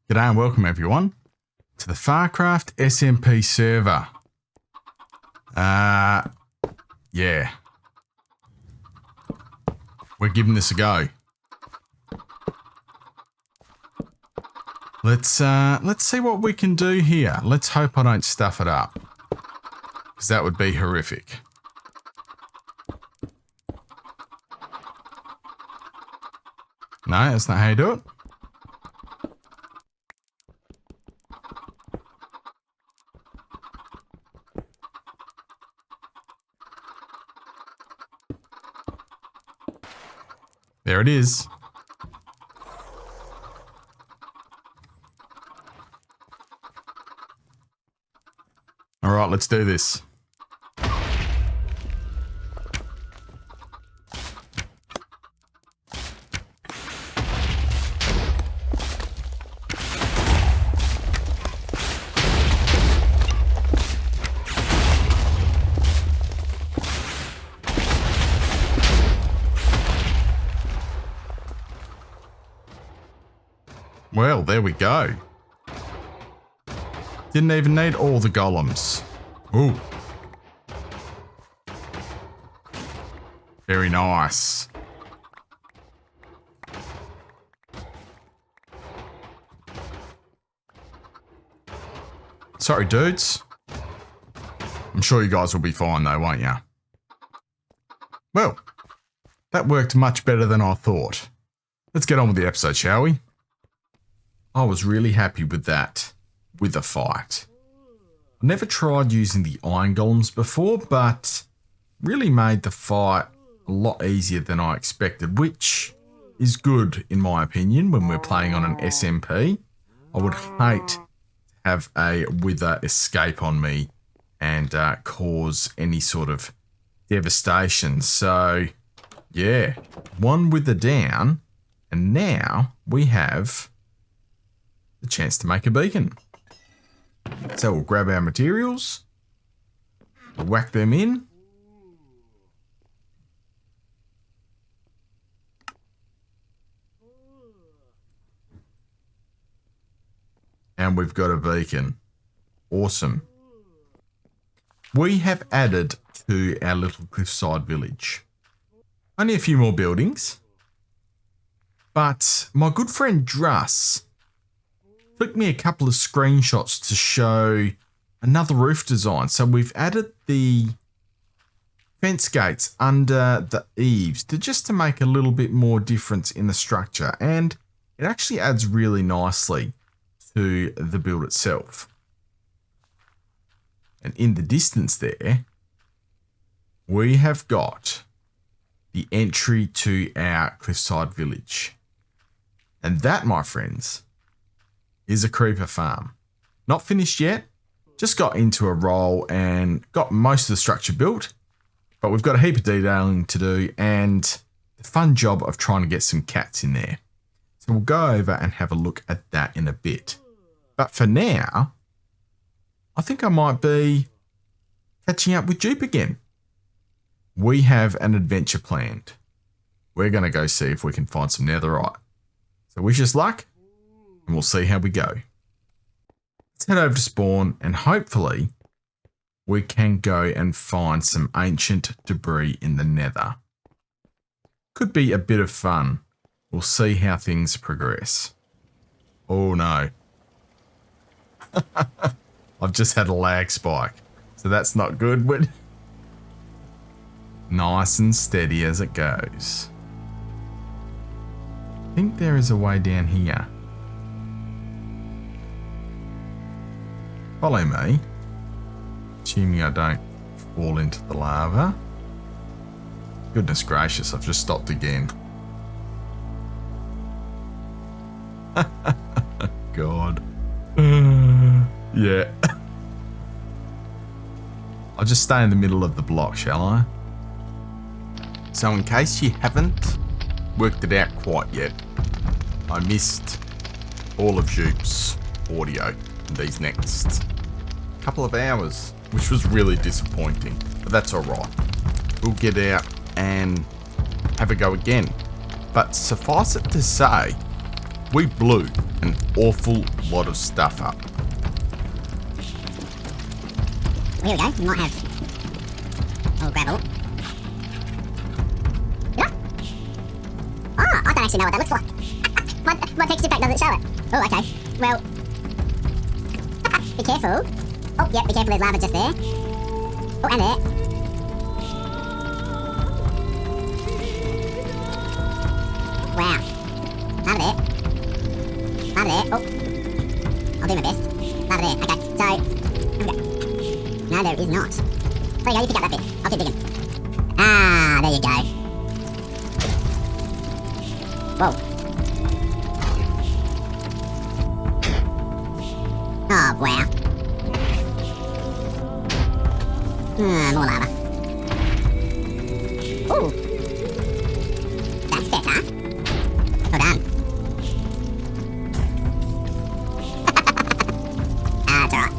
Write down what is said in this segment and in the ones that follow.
G'day and welcome everyone to the Farcraft SMP server. Yeah. We're giving this a go. Let's see what we can do here. Let's hope I don't stuff it up, because that would be horrific. No, that's not how you do it. There it is. All right, let's do this. Well, there we go. Didn't even need all the golems. Ooh. Very nice. Sorry, dudes. I'm sure you guys will be fine though, won't ya? Well, that worked much better than I thought. Let's get on with the episode, shall we? I was really happy with that, with the fight. I never tried using the iron golems before, but really made the fight a lot easier than I expected, which is good in my opinion when we're playing on an SMP. I would hate to have a wither escape on me and cause any sort of devastation. So yeah, one wither down, and now we have the chance to make a beacon. So we'll grab our materials, whack them in, and we've got a beacon. Awesome. We have added to our little cliffside village only a few more buildings, but my good friend Druss flicked me a couple of screenshots to show another roof design. So we've added the fence gates under the eaves to make a little bit more difference in the structure, and it actually adds really nicely to the build itself. And in the distance there, we have got the entry to our cliffside village. And that, my friends, is a creeper farm. Not finished yet, just got into a role and got most of the structure built, but we've got a heap of detailing to do and the fun job of trying to get some cats in there. So we'll go over and have a look at that in a bit. But for now, I think I might be catching up with Dupe again. We have an adventure planned. We're going to go see if we can find some netherite. So wish us luck, and we'll see how we go. Let's head over to spawn and hopefully we can go and find some ancient debris in the nether. Could be a bit of fun. We'll see how things progress. Oh no. I've just had a lag spike, so that's not good, but nice and steady as it goes. I think there is a way down here. Follow me, assuming I don't fall into the lava. Goodness gracious, I've just stopped again. God. Yeah. I'll just stay in the middle of the block, shall I? So in case you haven't worked it out quite yet, I missed all of Dupe's audio in these next couple of hours, which was really disappointing, but that's alright. We'll get out and have a go again. But suffice it to say, we blew an awful lot of stuff up. Well, here we go. We might have gravel. Yeah. Oh, I don't actually know what that looks like. my texture pack doesn't show it. Oh, okay. Well, be careful. Oh, yeah, be careful. There's lava just there. Oh, and there. Wow. Lava there. Lava there. Oh. I'll do my best. Lava there. Okay, so... Okay. No, there is not. There you go, you pick up that bit. I'll keep digging. Ah, there you go. Whoa. Oh, wow. More lava. Ooh. That's better. Well done. It's alright.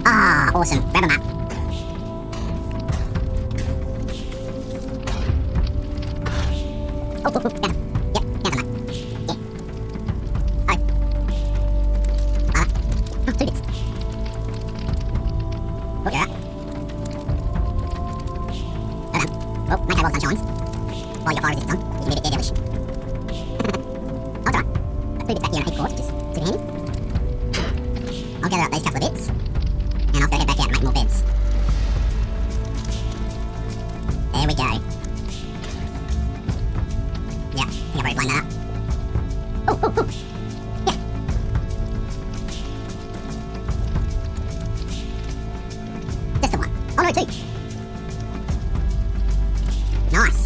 Ah, awesome. Grab them up. Oh, down. Yep, down some. Yeah. Oh. Lava. Oh, 2 bits. Oh, you're up. Well done. Oh, make hay while the sun shines. While your fire resistance on. You can be a bit daredevilish. Oh, it's alright. 2 bits back here and 8 quartz, which is super handy. I'll gather up these couple of bits. And I'll go head back out and make more beds. There we go. Yeah, I think I've already blown that up. Oh, oh, oh. Yeah. Just the one. Oh no, 2. Nice.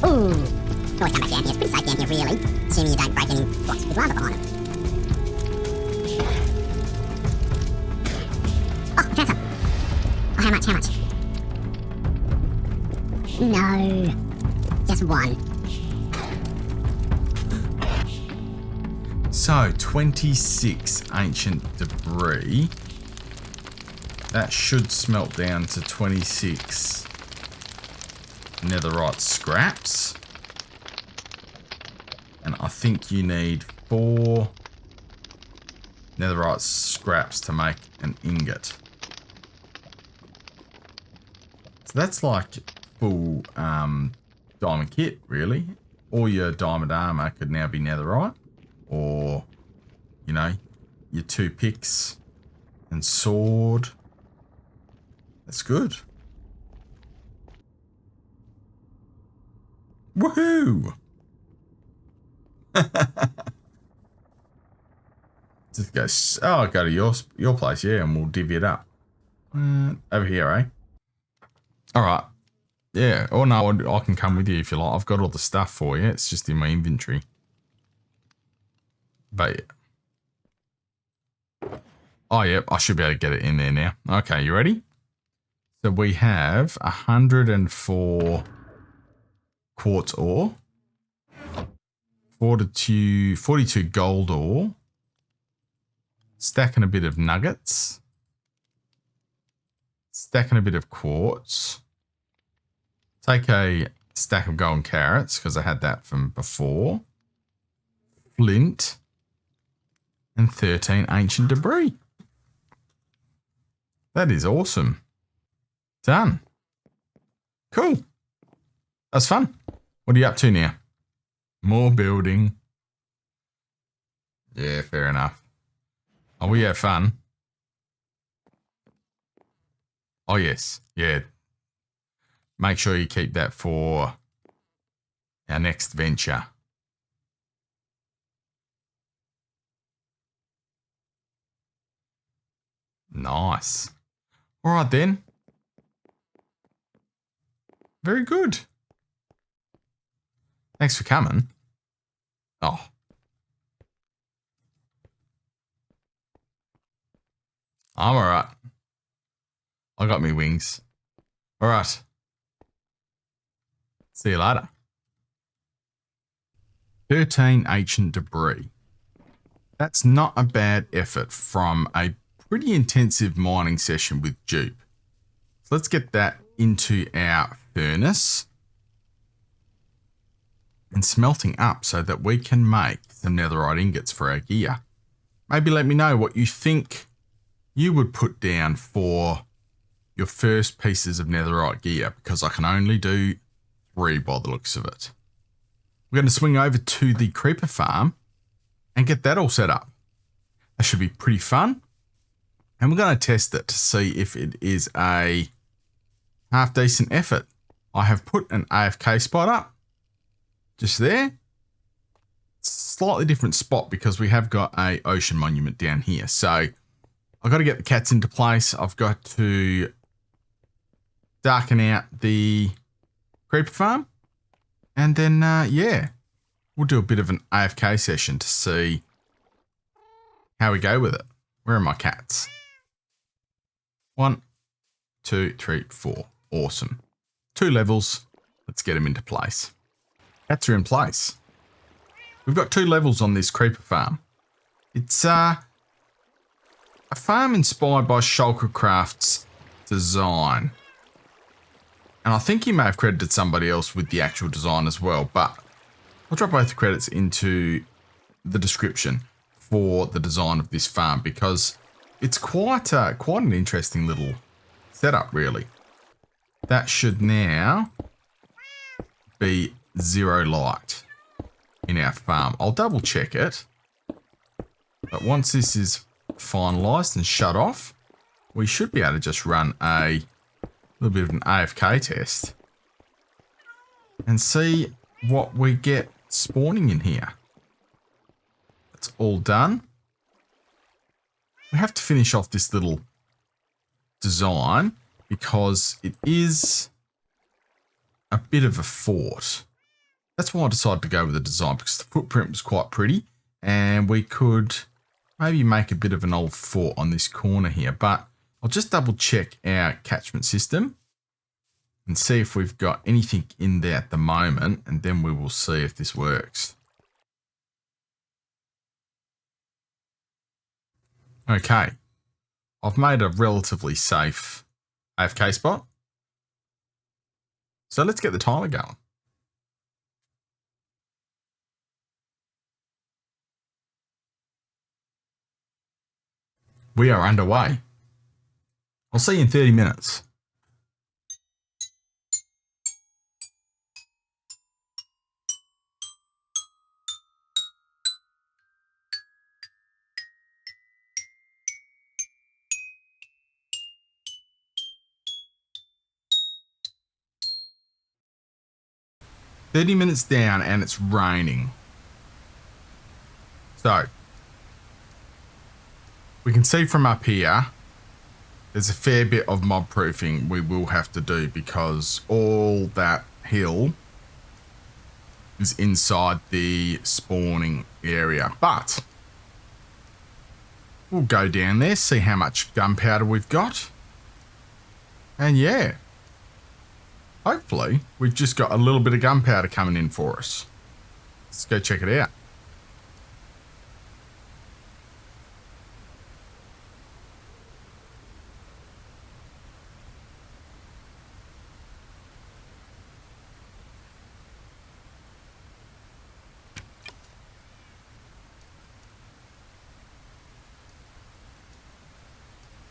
Ooh. Always come back down here. It's pretty safe down here, really. Assuming you don't break any blocks with lava behind them. Oh, I found some. Oh, how much? How much? No. Just 1. So, 26 ancient debris. That should smelt down to 26 netherite scraps. And I think you need 4 netherite scraps to make an ingot. So that's like full diamond kit, really. All your diamond armor could now be netherite. Or, you know, your 2 picks and sword. That's good. Woohoo! Just go, oh, go to your place, yeah, and we'll divvy it up. Over here, eh? Alright. Yeah, or no, I can come with you if you like. I've got all the stuff for you. It's just in my inventory. But, yeah. Oh, yeah, I should be able to get it in there now. Okay, you ready? So we have 104 quartz ore. 42 gold ore. Stacking a bit of nuggets. Stacking a bit of quartz. Take a stack of golden carrots, because I had that from before. Flint. And 13 ancient debris. That is awesome. Done. Cool. That's fun. What are you up to now? More building. Yeah, fair enough. Oh, we have fun. Oh, yes. Yeah. Make sure you keep that for our next venture. Nice. All right, then. Very good. Thanks for coming. Oh. I'm all right. I got me wings. All right. See you later. 13 ancient debris. That's not a bad effort from a pretty intensive mining session with dupe. So let's get that into our furnace and smelting up so that we can make some netherite ingots for our gear. Maybe let me know what you think you would put down for your first pieces of netherite gear, because I can only do 3 by the looks of it. We're going to swing over to the creeper farm and get that all set up. That should be pretty fun. And we're going to test it to see if it is a half decent effort. I have put an AFK spot up just there. Slightly different spot because we have got a ocean monument down here. So I've got to get the cats into place. I've got to darken out the creeper farm. And then, yeah, we'll do a bit of an AFK session to see how we go with it. Where are my cats? 1, 2, 3, 4. Awesome. 2 levels. Let's get them into place. Cats are in place. We've got 2 levels on this creeper farm. It's a farm inspired by Shulkercraft's design. And I think he may have credited somebody else with the actual design as well, but I'll drop both the credits into the description for the design of this farm, because it's quite an interesting little setup, really. That should now be 0 light in our farm. I'll double check it, but once this is finalized and shut off, we should be able to just run a little bit of an AFK test and see what we get spawning in here. That's all done. We have to finish off this little design because it is a bit of a fort. That's why I decided to go with the design, because the footprint was quite pretty and we could maybe make a bit of an old fort on this corner here. But I'll just double check our catchment system and see if we've got anything in there at the moment, and then we will see if this works. Okay, I've made a relatively safe AFK spot. So let's get the timer going. We are underway. I'll see you in 30 minutes. "30 minutes down and it's raining." So we can see from up here, there's a fair bit of mob proofing we will have to do, because all that hill is inside the spawning area. But we'll go down there, see how much gunpowder we've got. And yeah, hopefully we've just got a little bit of gunpowder coming in for us. Let's go check it out.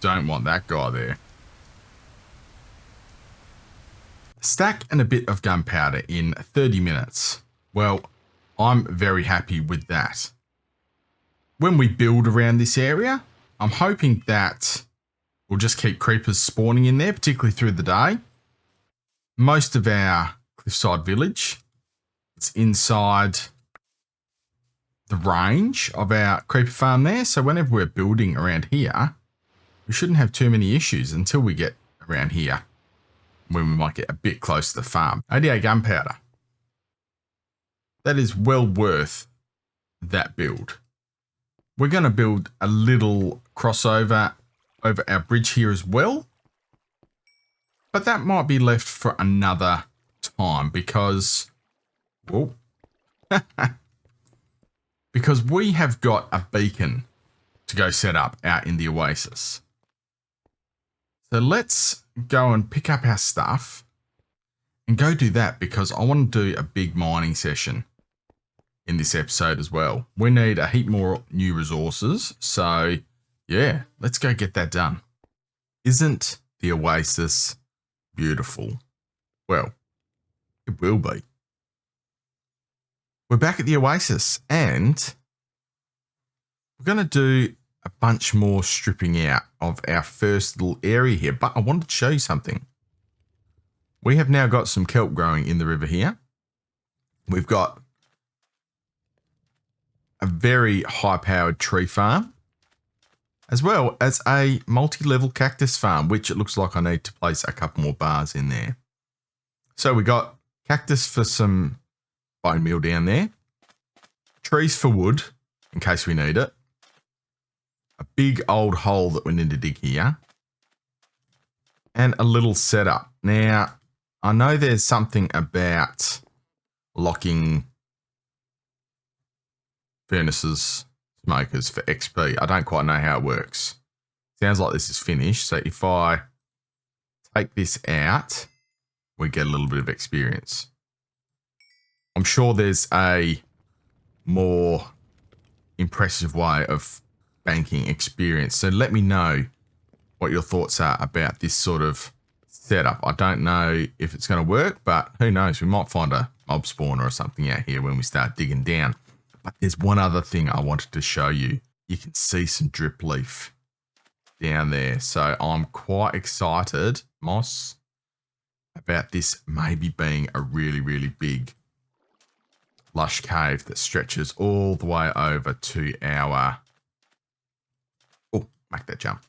Don't want that guy there. Stack and a bit of gunpowder in 30 minutes. Well, I'm very happy with that. When we build around this area, I'm hoping that we'll just keep creepers spawning in there, particularly through the day. Most of our cliffside village, it's inside the range of our creeper farm there. So whenever we're building around here, we shouldn't have too many issues until we get around here, when we might get a bit close to the farm. 88 gunpowder. That is well worth that build. We're going to build a little crossover over our bridge here as well. But that might be left for another time, because, well, because we have got a beacon to go set up out in the Oasis. So let's go and pick up our stuff and go do that, because I want to do a big mining session in this episode as well. We need a heap more new resources. So yeah, let's go get that done. Isn't the Oasis beautiful? Well, it will be. We're back at the Oasis and we're going to do a bunch more stripping out of our first little area here. But I wanted to show you something. We have now got some kelp growing in the river here. We've got a very high-powered tree farm, as well as a multi-level cactus farm, which it looks like I need to place a couple more bars in there. So we got cactus for some bone meal down there, trees for wood in case we need it, a big old hole that we need to dig here, and a little setup. Now, I know there's something about locking furnaces, smokers for XP. I don't quite know how it works. Sounds like this is finished. So if I take this out, we get a little bit of experience. I'm sure there's a more impressive way of banking experience. So let me know what your thoughts are about this sort of setup. I don't know if it's going to work, but who knows? We might find a mob spawner or something out here when we start digging down. But there's one other thing I wanted to show you. You can see some drip leaf down there. So I'm quite excited, Moss, about this maybe being a really, really big lush cave that stretches all the way over to our... Oh, make that jump.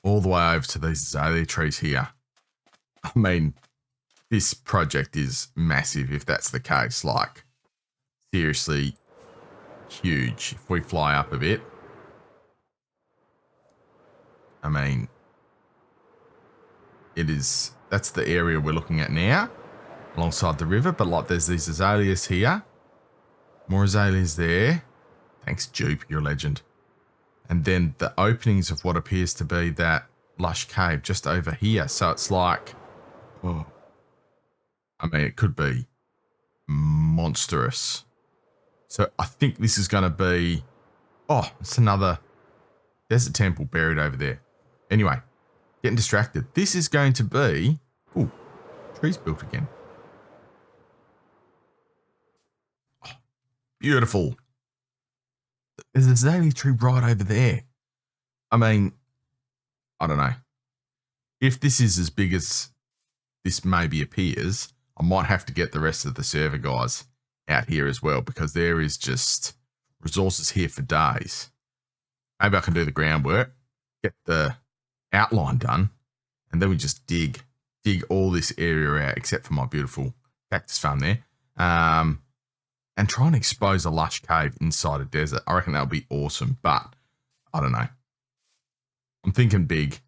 All the way over to these azalea trees here. I mean, this project is massive if that's the case. Like, seriously huge. If we fly up a bit, I mean, it is, that's the area we're looking at now alongside the river. But like, there's these azaleas here, more azaleas there. Thanks, Jupe, you're a legend. And then the openings of what appears to be that lush cave just over here. So it's like, oh, I mean, it could be monstrous. So I think this is going to be, oh, it's another desert temple buried over there. Anyway, getting distracted. This is going to be, oh, trees built again. Oh, beautiful. There's a azalea tree right over there. I mean, I don't know. If this is as big as this maybe appears, I might have to get the rest of the server guys out here as well, because there is just resources here for days. Maybe I can do the groundwork, get the outline done, and then we just dig all this area out except for my beautiful cactus farm there. And try and expose a lush cave inside a desert. I reckon that would be awesome, but I don't know. I'm thinking big.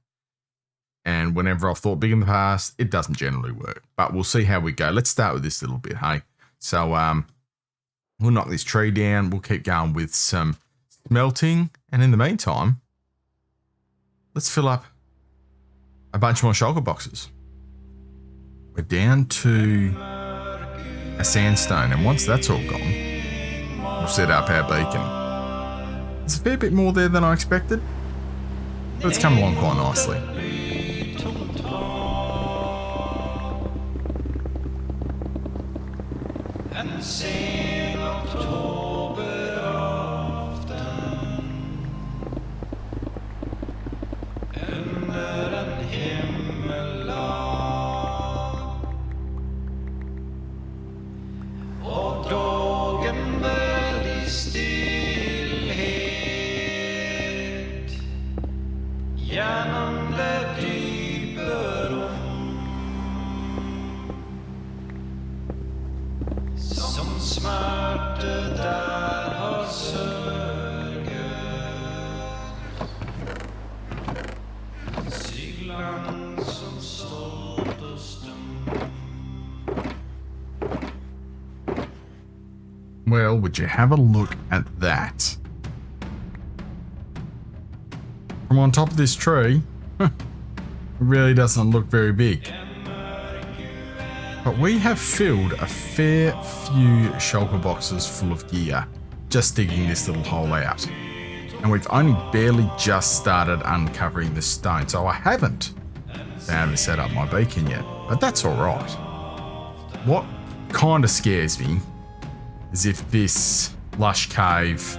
And whenever I've thought big in the past, it doesn't generally work. But we'll see how we go. Let's start with this little bit, hey? So we'll knock this tree down. We'll keep going with some smelting. And in the meantime, let's fill up a bunch more shulker boxes. We're down to a sandstone, and once that's all gone, we'll set up our beacon. There's a fair bit more there than I expected, but it's come along quite nicely. Well, would you have a look at that? from on top of this tree, it really doesn't look very big. But we have filled a fair few shulker boxes full of gear just digging this little hole out. And we've only barely just started uncovering the stone, so I haven't found to set up my beacon yet, but that's alright. What kind of scares me is if this lush cave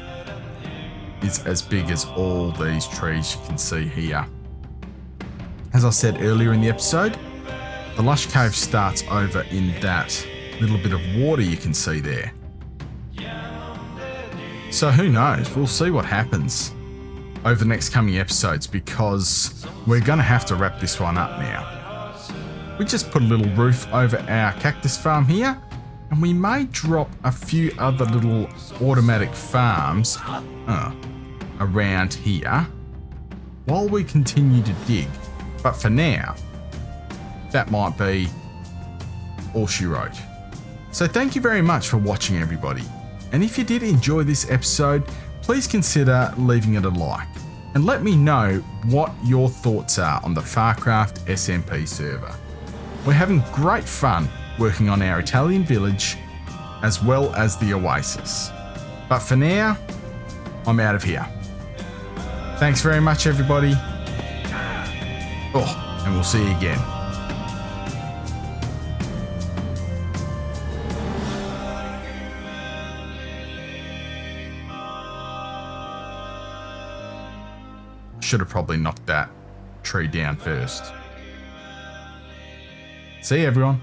is as big as all these trees you can see here. As I said earlier in the episode, the lush cave starts over in that little bit of water you can see there. So who knows, we'll see what happens over the next coming episodes, because we're going to have to wrap this one up now. We just put a little roof over our cactus farm here, and we may drop a few other little automatic farms around here while we continue to dig. But for now, that might be all she wrote. So thank you very much for watching, everybody. And if you did enjoy this episode, please consider leaving it a like. And let me know what your thoughts are on the Farcraft SMP server. We're having great fun working on our Italian village as well as the Oasis. But for now, I'm out of here. Thanks very much, everybody. Oh, and we'll see you again. Should have probably knocked that tree down first. See you, everyone.